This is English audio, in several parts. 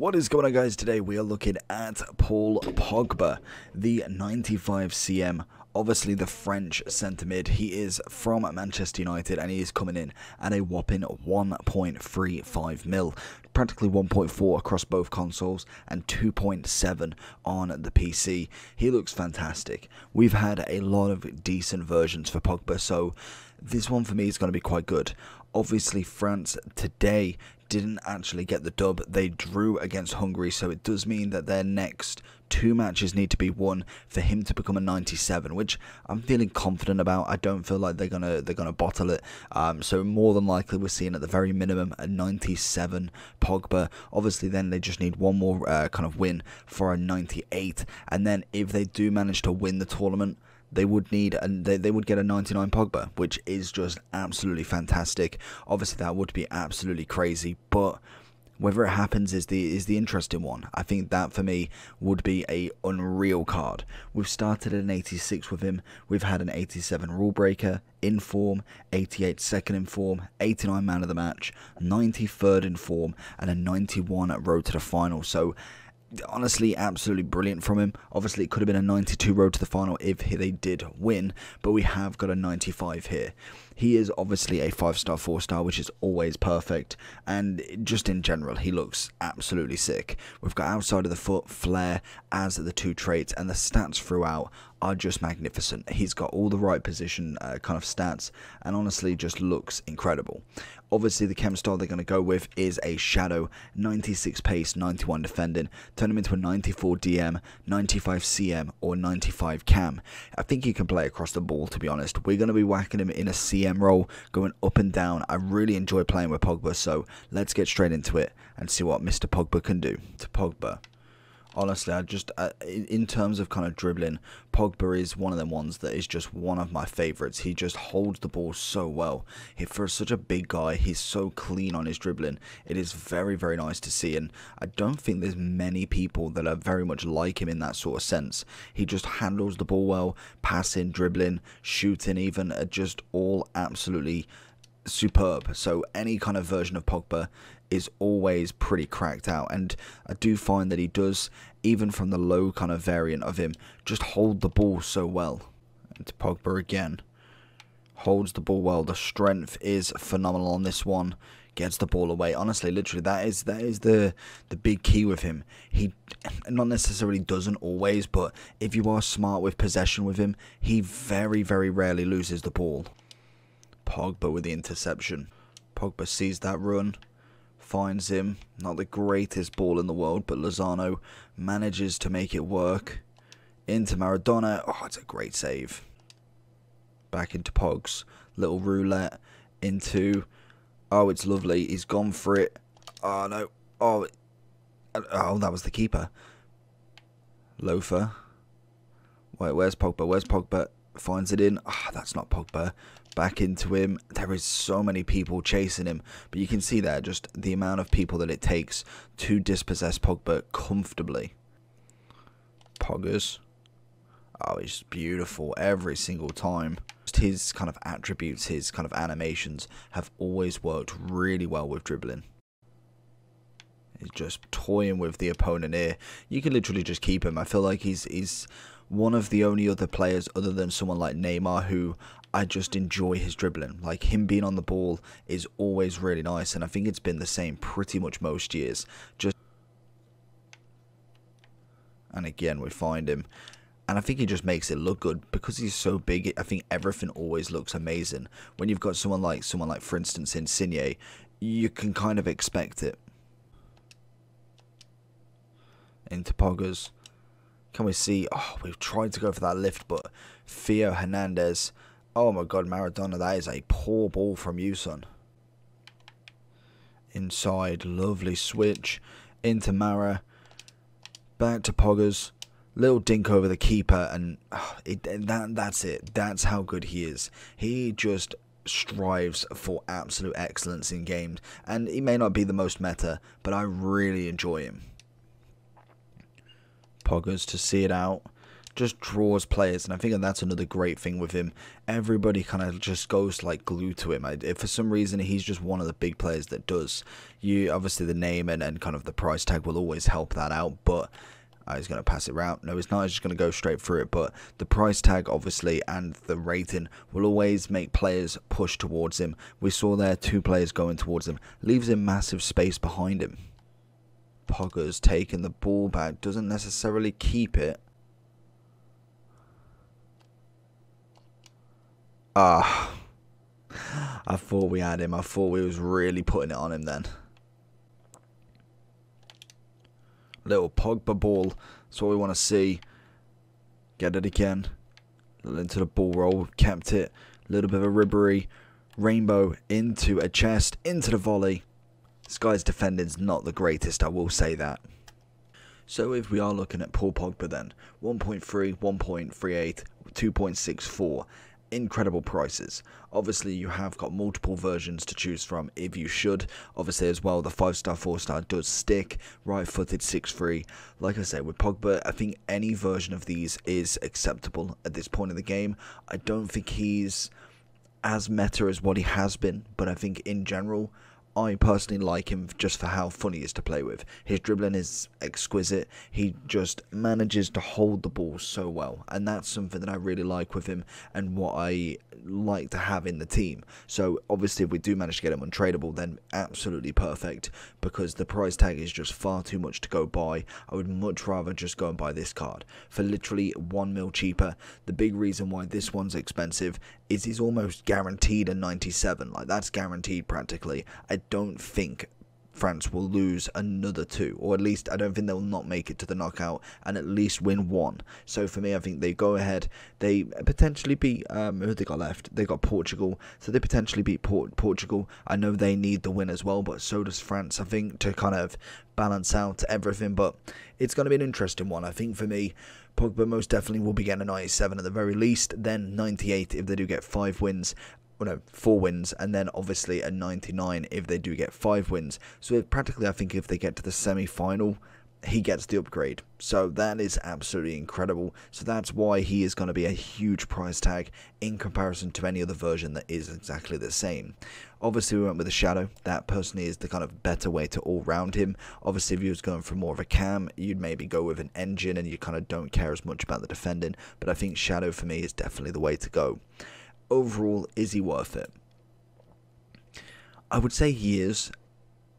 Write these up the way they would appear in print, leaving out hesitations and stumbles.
What is going on, guys? Today we are looking at Paul Pogba, the 95 cm, obviously the French centre mid. He is from Manchester United and he is coming in at a whopping 1.35 mil, practically 1.4 across both consoles and 2.7 on the PC. He looks fantastic. We've had a lot of decent versions for Pogba, so this one for me is going to be quite good. Obviously, France today didn't actually get the dub. They drew against Hungary, so it does mean that their next two matches need to be won for him to become a 97, which I'm feeling confident about. I don't feel like they're gonna bottle it. So more than likely we're seeing at the very minimum a 97 Pogba. Obviously then they just need one more kind of win for a 98, and then if they do manage to win the tournament, they would need and they would get a 99 Pogba, which is just absolutely fantastic. Obviously that would be absolutely crazy, but whether it happens is the interesting one. I think that for me would be a unreal card. We've started at an 86 with him. We've had an 87 rule breaker in form, 88 second in form, 89 man of the match, 93rd in form, and a 91 road to the final. So honestly, absolutely brilliant from him. Obviously it could have been a 92 road to the final if they did win, but we have got a 95 here. He is obviously a 5-star, 4-star, which is always perfect, and just in general he looks absolutely sick. We've got outside of the foot, flair as the two traits, and the stats throughout are just magnificent. He's got all the right position kind of stats, and honestly just looks incredible. Obviously the chem style they're going to go with is a shadow, 96 pace, 91 defending, turn him into a 94 DM, 95 CM or 95 cam. I think he can play across the ball, to be honest. We're going to be whacking him in a CM role, going up and down. I really enjoy playing with Pogba, so let's get straight into it and see what Mr. Pogba can do. To Pogba, honestly, in terms of kind of dribbling, Pogba is one of them ones that is just one of my favourites. He just holds the ball so well. For such a big guy, he's so clean on his dribbling. It is very, very nice to see, and I don't think there's many people that are very much like him in that sort of sense. He just handles the ball well, passing, dribbling, shooting even, are just all absolutely superb. So any kind of version of Pogba is always pretty cracked out, and I do find that he does, even from the low kind of variant of him, just hold the ball so well. And to Pogba again, holds the ball well. The strength is phenomenal on this one. Gets the ball away. Honestly, literally, that is the big key with him. He not necessarily doesn't always, but if you are smart with possession with him, he very, very rarely loses the ball. Pogba with the interception. Pogba sees that run, finds him. Not the greatest ball in the world, but Lozano manages to make it work. Into Maradona. Oh, it's a great save. Back into Pogs. Little roulette. Into... oh, it's lovely. He's gone for it. Oh, no. Oh, that was the keeper. Loafer. Wait, where's Pogba? Where's Pogba? Finds it in. Ah, oh, that's not Pogba. Back into him. There is so many people chasing him, but you can see there just the amount of people that it takes to dispossess Pogba comfortably. Poggers. Oh, he's beautiful every single time. Just his kind of attributes, his kind of animations have always worked really well with dribbling. He's just toying with the opponent here. You can literally just keep him. I feel like he's one of the only other players other than someone like Neymar who I just enjoy his dribbling. Like, him being on the ball is always really nice, and I think it's been the same pretty much most years. And again we find him, and I think he just makes it look good because he's so big. I think everything always looks amazing. When you've got someone like for instance Insigne, you can kind of expect it. Into Poggers. Can we see? Oh, we've tried to go for that lift, but Theo Hernandez. Oh my god, Maradona, that is a poor ball from you, son. Inside, lovely switch. Into Mara. Back to Poggers. Little dink over the keeper, and that's it. That's how good he is. He just strives for absolute excellence in games, and he may not be the most meta, but I really enjoy him. Poggers to see it out. just draws players, and I think that's another great thing with him. Everybody kind of just goes like glue to him. If for some reason he's just one of the big players that does. You obviously the name and kind of the price tag will always help that out, but he's going to pass it around. No, he's not. He's just going to go straight through it. But the price tag, obviously, and the rating will always make players push towards him. We saw there 2 players going towards him. Leaves him massive space behind him. Pogba's taking the ball back. Doesn't necessarily keep it. I thought we had him. I thought we was really putting it on him then. Little Pogba ball. That's what we want to see. Get it again. Into the ball roll. Kept it. A little bit of a ribbery. Rainbow into a chest. Into the volley. This guy's defending's not the greatest, I will say that. So if we are looking at Paul Pogba then. 1.3, 1.38, 2.64. Incredible prices. Obviously you have got multiple versions to choose from if you should. Obviously as well the 5-star 4-star does stick. Right footed 6'3". Like I said with Pogba, I think any version of these is acceptable at this point in the game. I don't think he's as meta as what he has been, but I think in general I personally like him just for how fun he is to play with. His dribbling is exquisite. He just manages to hold the ball so well. And that's something that I really like with him and what I like to have in the team. So obviously if we do manage to get him untradeable, then absolutely perfect. Because the price tag is just far too much to go buy. I would much rather just go and buy this card for literally 1 mil cheaper. The big reason why this one's expensive is he's almost guaranteed a 97. Like that's guaranteed practically. I don't think France will lose another 2, or at least I don't think they'll not make it to the knockout and at least win 1. So for me, I think they go ahead. They potentially beat who they got left. They got Portugal, so they potentially beat Portugal. I know they need the win as well, but so does France. I think to kind of balance out everything, but it's going to be an interesting one. I think for me, Pogba most definitely will be getting a 97 at the very least, then 98 if they do get 5 wins. Well, no, 4 wins, and then obviously a 99 if they do get 5 wins. So practically, I think if they get to the semi-final, he gets the upgrade. So that is absolutely incredible. So that's why he is going to be a huge price tag in comparison to any other version that is exactly the same. Obviously, we went with a shadow. That personally is the kind of better way to all-round him. Obviously, if you was going for more of a cam, you'd maybe go with an engine and you kind of don't care as much about the defending. But I think shadow for me is definitely the way to go. Overall, is he worth it? I would say he is,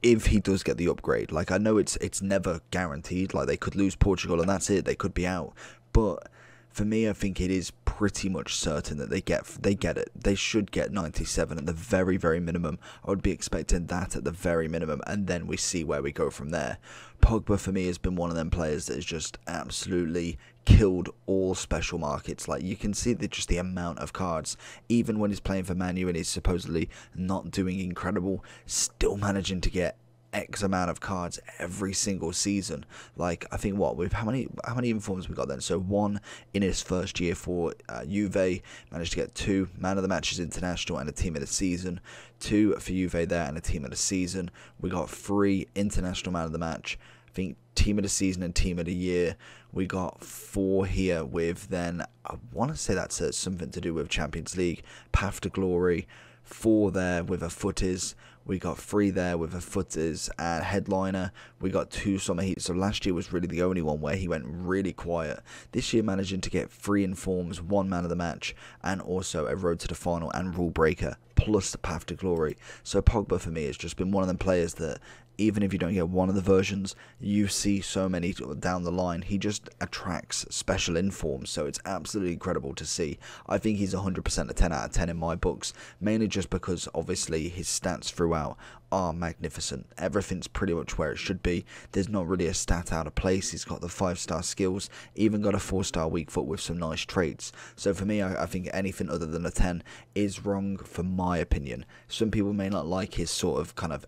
if he does get the upgrade. Like, I know it's never guaranteed. Like, they could lose Portugal and that's it. They could be out. But for me, I think it is pretty much certain that they get it. They should get 97 at the very, very minimum. I would be expecting that at the very minimum, and then we see where we go from there. Pogba, for me, has been one of them players that has just absolutely killed all special markets. Like, you can see just the amount of cards, even when he's playing for Man U and he's supposedly not doing incredible, still managing to get X amount of cards every single season. Like, I think we've how many informs we got then? So 1 in his first year for Juve, managed to get 2 man of the matches international and a team of the season. 2 for Juve there and a team of the season. We got 3 international man of the match. I think team of the season and team of the year. We got 4 here with then, I want to say that's something to do with Champions League, Path to Glory. 4 there with a footies. We got 3 there with a footies and headliner. We got 2 summer heat. So last year was really the only one where he went really quiet. This year managing to get 3 informs, 1 man of the match, and also a road to the final and rule breaker, plus the Path to Glory. So Pogba for me has just been one of them players that even if you don't get one of the versions, you see so many down the line. He just attracts special informs, so it's absolutely incredible to see. I think he's 100% a 10 out of 10 in my books, mainly just because obviously his stats throughout are magnificent. Everything's pretty much where it should be. There's not really a stat out of place. He's got the 5-star skills, even got a 4-star weak foot with some nice traits. So for me, I think anything other than a 10 is wrong for my opinion. Some people may not like his sort of kind of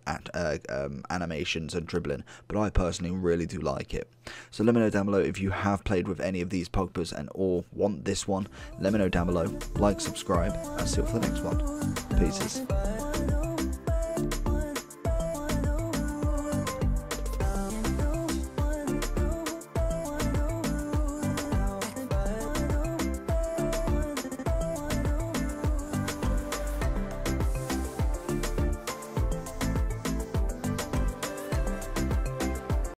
animations and dribbling, but I personally really do like it. So let me know down below if you have played with any of these Pogbas and or want this one. Let me know down below. Like, subscribe, and see you for the next one. Peace.